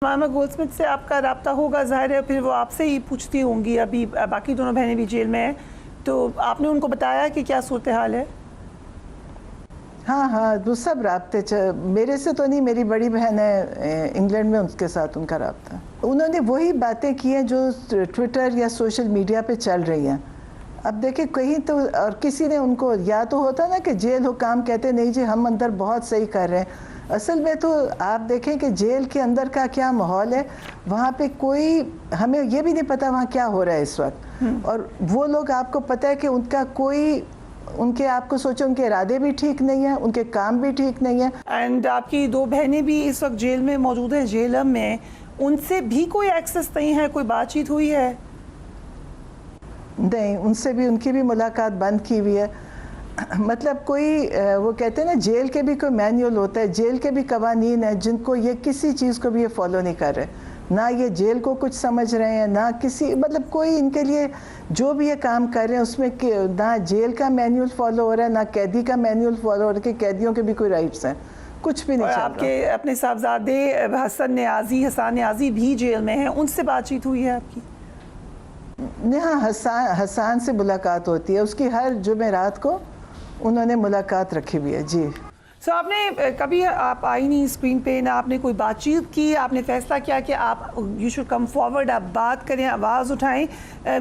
मामा Goldsmith से आपका रब्ता होगा ज़ाहिर है, फिर वो आपसे ही पूछती होंगी। अभी बाकी दोनों बहनें भी जेल में हैं, तो आपने उनको बताया कि क्या सूरत हाल है? हाँ हाँ, वो सब राब्ते मेरे से तो नहीं, मेरी बड़ी बहन है इंग्लैंड में, उसके साथ उनका राब्ता। उन्होंने वही बातें की हैं जो ट्विटर या सोशल मीडिया पे चल रही हैं। अब देखिए कहीं तो और किसी ने उनको, या तो होता ना कि जेल हुकाम कहते नहीं जी हम अंदर बहुत सही कर रहे हैं। असल में तो आप देखें कि जेल के अंदर का क्या माहौल है, वहाँ पे कोई, हमें ये भी नहीं पता वहाँ क्या हो रहा है इस वक्त। और वो लोग, आपको पता है कि उनका कोई, उनके, आपको सोचो उनके इरादे भी ठीक नहीं है, उनके काम भी ठीक नहीं है। एंड आपकी दो बहनें भी इस वक्त जेल में मौजूद हैं, जेलम में, उनसे भी कोई एक्सेस नहीं है, कोई बातचीत हुई है? नहीं, उनसे भी, उनकी भी मुलाकात बंद की हुई है। मतलब कोई, वो कहते हैं ना जेल के भी कोई मैनुअल होता है, जेल के भी कवानीन है जिनको ये किसी चीज़ को भी ये फॉलो नहीं कर रहे, ना ये जेल को कुछ समझ रहे हैं, ना किसी, मतलब कोई इनके लिए जो भी ये काम कर रहे हैं उसमें ना जेल का मैनुअल फॉलो हो रहा है, ना कैदी का मैनुअल फॉलो हो रहा है कि कैदियों के भी कोई राइट्स हैं, कुछ भी नहीं चल रहा। आपके अपने साहबजादे हसन न्याजी भी जेल में हैं, उनसे बातचीत हुई है आपकी? नहीं, हाँ, हसान से मुलाकात होती है, उसकी हर जुमेरात को उन्होंने मुलाकात रखी हुई है जी। सो आपने कभी, आप आई नहीं स्क्रीन पे, ना आपने कोई बातचीत की, आपने फैसला किया कि आप यू शुड कम फॉरवर्ड, आप बात करें, आवाज़ उठाएं,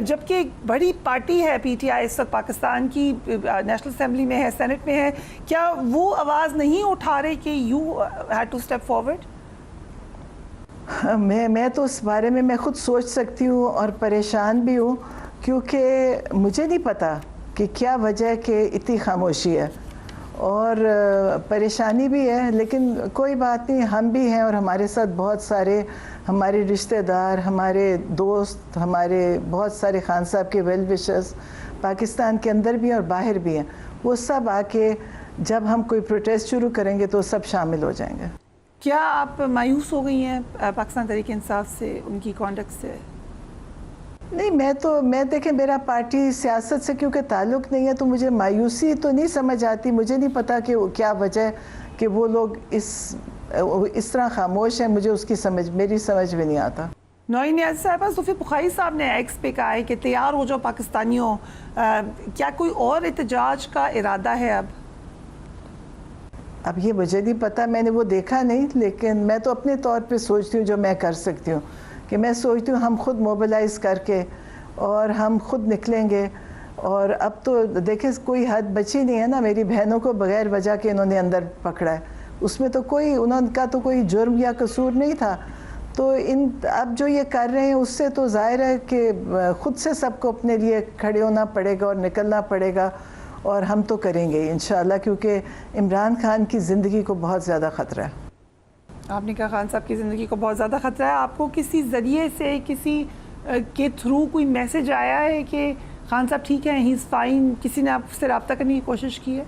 जबकि एक बड़ी पार्टी है पीटीआई इस वक्त पाकिस्तान की, नेशनल असेंबली में है, सेनेट में है, क्या वो आवाज़ नहीं उठा रहे कि you had to step forward? मैं तो उस बारे में मैं खुद सोच सकती हूँ और परेशान भी हूँ, क्योंकि मुझे नहीं पता कि क्या वजह कि इतनी खामोशी है, और परेशानी भी है। लेकिन कोई बात नहीं, हम भी हैं और हमारे साथ बहुत सारे हमारे रिश्तेदार, हमारे दोस्त, हमारे बहुत सारे खान साहब के वेल विशर्स पाकिस्तान के अंदर भी हैं और बाहर भी हैं। वो सब आके जब हम कोई प्रोटेस्ट शुरू करेंगे तो सब शामिल हो जाएंगे। क्या आप मायूस हो गई हैं पाकिस्तान तहरीक इंसाफ से, उनकी कॉन्डक्ट से? नहीं, मैं देखें, मेरा पार्टी सियासत से क्योंकि ताल्लुक़ नहीं है तो मुझे मायूसी तो नहीं समझ आती। मुझे नहीं पता कि क्या वजह कि वो लोग इस तरह खामोश हैं, मुझे उसकी मेरी समझ में नहीं आता। नौईन नियाज़ी साहिबा, ज़ुल्फ़िकार बुख़ारी साहब ने एक्स पे कहा है कि तैयार हो जाओ पाकिस्तानियों, क्या कोई और एहतजाज का इरादा है अब ये मुझे नहीं पता, मैंने वो देखा नहीं, लेकिन मैं तो अपने तौर पे सोचती हूँ जो मैं कर सकती हूँ, कि मैं सोचती हूँ हम खुद मोबिलाइज़ करके और हम खुद निकलेंगे। और अब तो देखें कोई हद बची नहीं है ना, मेरी बहनों को बग़ैर वजह के इन्होंने अंदर पकड़ा है, उसमें तो कोई, उनका तो कोई जुर्म या कसूर नहीं था। तो अब जो ये कर रहे हैं उससे तो ज़ाहिर है कि ख़ुद से सबको अपने लिए खड़े होना पड़ेगा और निकलना पड़ेगा, और हम तो करेंगे इंशाअल्लाह, क्योंकि इमरान खान की ज़िंदगी को बहुत ज़्यादा ख़तरा है। आपने कहा खान साहब की ज़िंदगी को बहुत ज़्यादा ख़तरा है, आपको किसी ज़रिए से, किसी के थ्रू कोई मैसेज आया है कि खान साहब ठीक हैं, ही इज़ फाइन? किसी ने आपसे रब्ता करने की कोशिश की है?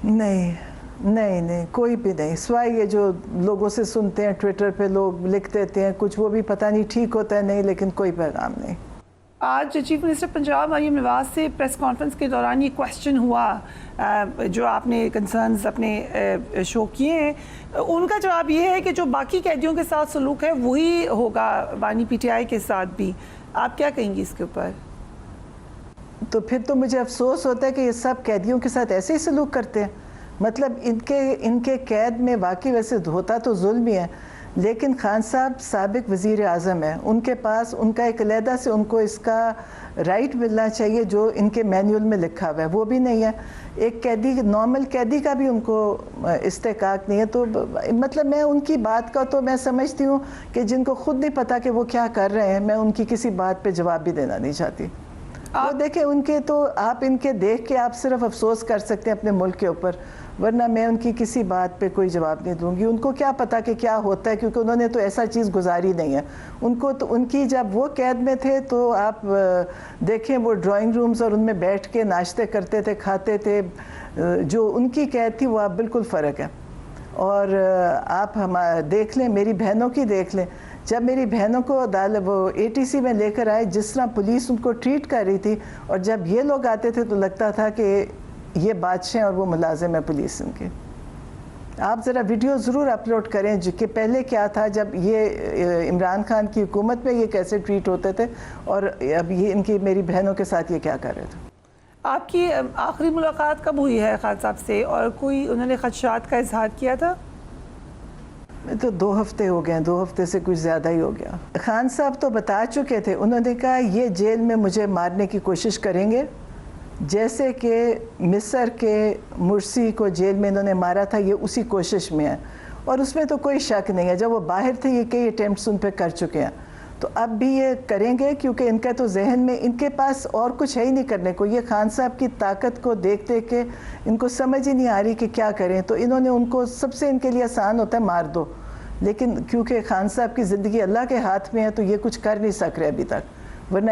नहीं, कोई भी नहीं, सिवाय ये जो लोगों से सुनते हैं, ट्विटर पे लोग लिख देते हैं कुछ, वो भी पता नहीं ठीक होता है नहीं, लेकिन कोई पैगाम नहीं। आज चीफ मिनिस्टर पंजाब मरियम नवाज से प्रेस कॉन्फ्रेंस के दौरान ये क्वेश्चन हुआ, जो आपने कंसर्न्स अपने शो किए हैं, उनका जवाब ये है कि जो बाकी कैदियों के साथ सलूक है वही होगा बानी पीटीआई के साथ भी। आप क्या कहेंगी इसके ऊपर? तो फिर तो मुझे अफसोस होता है कि ये सब कैदियों के साथ ऐसे ही सलूक करते हैं। मतलब इनके कैद में वाकई वैसे होता तो जुल्म ही है, लेकिन खान साहब साबिक वज़ीर आज़म है, उनके पास उनका एक अलहदा से उनको इसका राइट मिलना चाहिए जो इनके मैनुअल में लिखा हुआ है, वो भी नहीं है। एक कैदी, नॉर्मल कैदी का भी उनको इस्तेकाक नहीं है। तो मतलब मैं उनकी बात का तो मैं समझती हूँ कि जिनको खुद नहीं पता कि वो क्या कर रहे हैं, मैं उनकी किसी बात पे जवाब भी देना नहीं चाहती। वो देखें, उनके तो आप इनके देख के आप सिर्फ अफसोस कर सकते हैं अपने मुल्क के ऊपर, वरना मैं उनकी किसी बात पे कोई जवाब नहीं दूंगी। उनको क्या पता कि क्या होता है, क्योंकि उन्होंने तो ऐसा चीज़ गुजारी नहीं है। उनको तो, उनकी जब वो कैद में थे तो आप देखें वो ड्राइंग रूम्स और उनमें बैठ के नाश्ते करते थे, खाते थे। जो उनकी कैद थी वो आप बिल्कुल फ़र्क है। और आप हम देख लें, मेरी बहनों की देख लें, जब मेरी बहनों को वो ATC में लेकर आए, जिस तरह पुलिस उनको ट्रीट कर रही थी, और जब ये लोग आते थे तो लगता था कि ये बादशाह और वो मुलाजिम है पुलिस इनके। آپ ذرا ویڈیو ضرور اپلوڈ کریں جو کہ پہلے کیا تھا جب یہ عمران خان کی حکومت میں یہ کیسے ٹریٹ ہوتے تھے اور اب یہ ان کی میری بہنوں کے ساتھ یہ کیا کر رہے تھے. آپ کی آخری ملاقات کب ہوئی ہے خان صاحب سے اور کوئی انہوں نے خدشات کا اظہار کیا تھا؟ تو 2 ہفتے ہو گئے ہیں, 2 ہفتے سے کچھ زیادہ ہی ہو گیا. خان صاحب تو بتا چکے تھے, انہوں نے کہا یہ جیل میں مجھے مارنے کی کوشش کریں گے جیسے کہ مصر کے مرسی کو جیل میں انہوں نے مارا تھا, یہ اسی کوشش میں ہے اور اس میں تو کوئی شک نہیں ہے. جب وہ باہر تھے یہ کئی اٹیمپٹس ان پہ کر چکے ہیں, تو اب بھی یہ کریں گے کیونکہ ان کا تو ذہن میں ان کے پاس اور کچھ ہے ہی نہیں کرنے کو. یہ خان صاحب کی طاقت کو دیکھ دیکھ کے ان کو سمجھ ہی نہیں آ رہی کہ کیا کریں, تو انہوں نے ان کو سب سے ان کے لیے آسان ہوتا ہے مار دو, لیکن کیونکہ خان صاحب کی زندگی اللہ کے ہاتھ میں ہے تو یہ کچھ کر نہیں سک رہے ابھی تک, ورنہ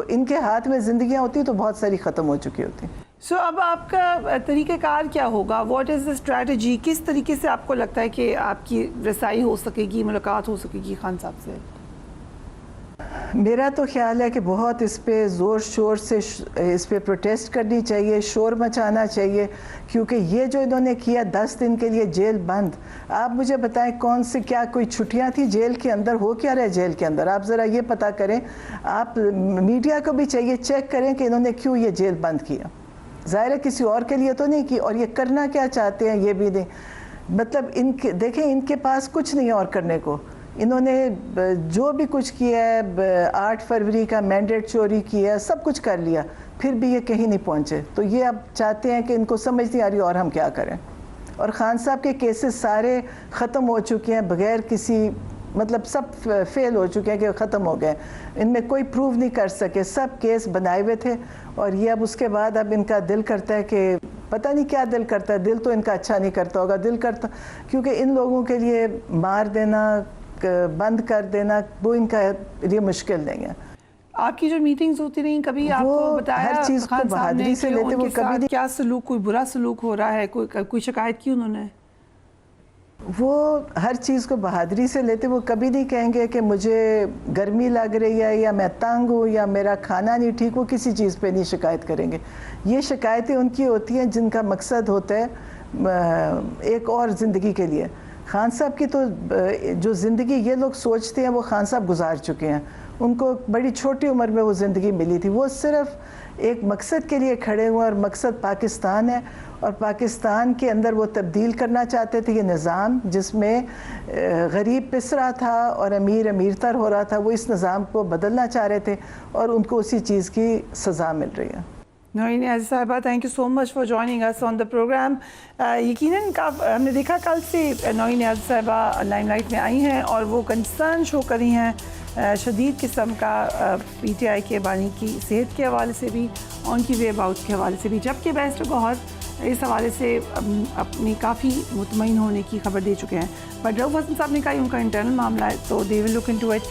ان کے ہاتھ میں زندگیاں ہوتی تو بہت ساری ختم ہو چکی ہوتی. سو اب آپ کا طریقہ کار کیا ہوگا؟ What is the strategy? کس طریقے سے آپ کو لگتا ہے کہ آپ کی رسائی ہو سکے گی, ملاقات ہو سکے گی خان صاحب سے؟ میرا تو خیال ہے کہ بہت اس پہ زور شور سے اس پہ پروٹیسٹ کرنی چاہیے, شور مچانا چاہیے, کیونکہ یہ جو انہوں نے کیا 10 دن کے لیے جیل بند, آپ مجھے بتائیں کون سے کیا کوئی چھٹیاں تھی جیل کے اندر, ہو کیا رہے جیل کے اندر؟ آپ ذرا یہ پتہ کریں, آپ میڈیا کو بھی چاہیے چیک کریں کہ انہوں نے کیوں یہ جیل بند کیا. ظاہر ہے کسی اور کے لیے تو نہیں کی, اور یہ کرنا کیا چاہتے ہیں یہ بھی نہیں. مطلب دیکھیں ان کے پاس کچھ نہیں اور کرنے کو. انہوں نے جو بھی کچھ کیا ہے, 8 فروری کا مینڈیٹ چوری کیا ہے, سب کچھ کر لیا, پھر بھی یہ کہیں نہیں پہنچے. تو یہ اب چاہتے ہیں کہ ان کو سمجھ نہیں آ رہی اور ہم کیا کریں. اور خان صاحب کے کیسز سارے ختم ہو چکے ہیں بغیر کسی, مطلب سب فیل ہو چکے ہیں کہ ختم ہو گئے, ان میں کوئی پروو نہیں کر سکے, سب کیس بنائے ہوئے تھے. اور یہ اب اس کے بعد اب ان کا دل کرتا ہے کہ پتہ نہیں کیا دل کرتا ہے, دل تو ان کا اچھا نہیں کرتا ہوگا, دل کرتا کیونکہ ان لوگوں کے لیے مار دینا, بند کر دینا, وہ ان کا لیے مشکل نہیں ہے. آپ کی جو میٹنگز ہوتی رہیں کبھی آپ کو بتایا ہر چیز کو خان صاحب نے بہادری سے کہ لیتے, ان وہ کے کبھی ساتھ کیا سلوک, کوئی برا سلوک ہو رہا ہے, کوئی شکایت کی انہوں نے؟ وہ ہر چیز کو بہادری سے لیتے, وہ کبھی نہیں کہیں گے کہ مجھے گرمی لگ رہی ہے یا میں تنگ ہوں یا میرا کھانا نہیں ٹھیک, وہ کسی چیز پہ نہیں شکایت کریں گے. یہ شکایتیں ان کی ہوتی ہیں جن کا مقصد ہوتا ہے ایک اور زندگی کے لیے. خان صاحب کی تو جو زندگی یہ لوگ سوچتے ہیں وہ خان صاحب گزار چکے ہیں, ان کو بڑی چھوٹی عمر میں وہ زندگی ملی تھی. وہ صرف ایک مقصد کے لیے کھڑے ہوئے, اور مقصد پاکستان ہے, اور پاکستان کے اندر وہ تبدیل کرنا چاہتے تھے یہ نظام جس میں غریب پس رہا تھا اور امیر تر ہو رہا تھا. وہ اس نظام کو بدلنا چاہ رہے تھے اور ان کو اسی چیز کی سزا مل رہی ہے. نوئین نیازی صاحبہ, thank you so much for joining اس آن دا پروگرام. یقیناً ہم نے دیکھا کل سے نوئین نیازی صاحبہ لائم لائٹ میں آئی ہیں اور وہ کنسرن شو کری ہیں شدید قسم کا پی ٹی آئی کے بانی کی صحت کے حوالے سے بھی, ان کی وے اباؤٹ کے حوالے سے بھی, جبکہ بیرسٹر گوہر اس حوالے سے اپنی کافی مطمئن ہونے کی خبر دے چکے ہیں. بٹ رؤف حسن صاحب نے کہا ان کا انٹرنل معاملہ ہے تو دے ول لک انٹو اٹ.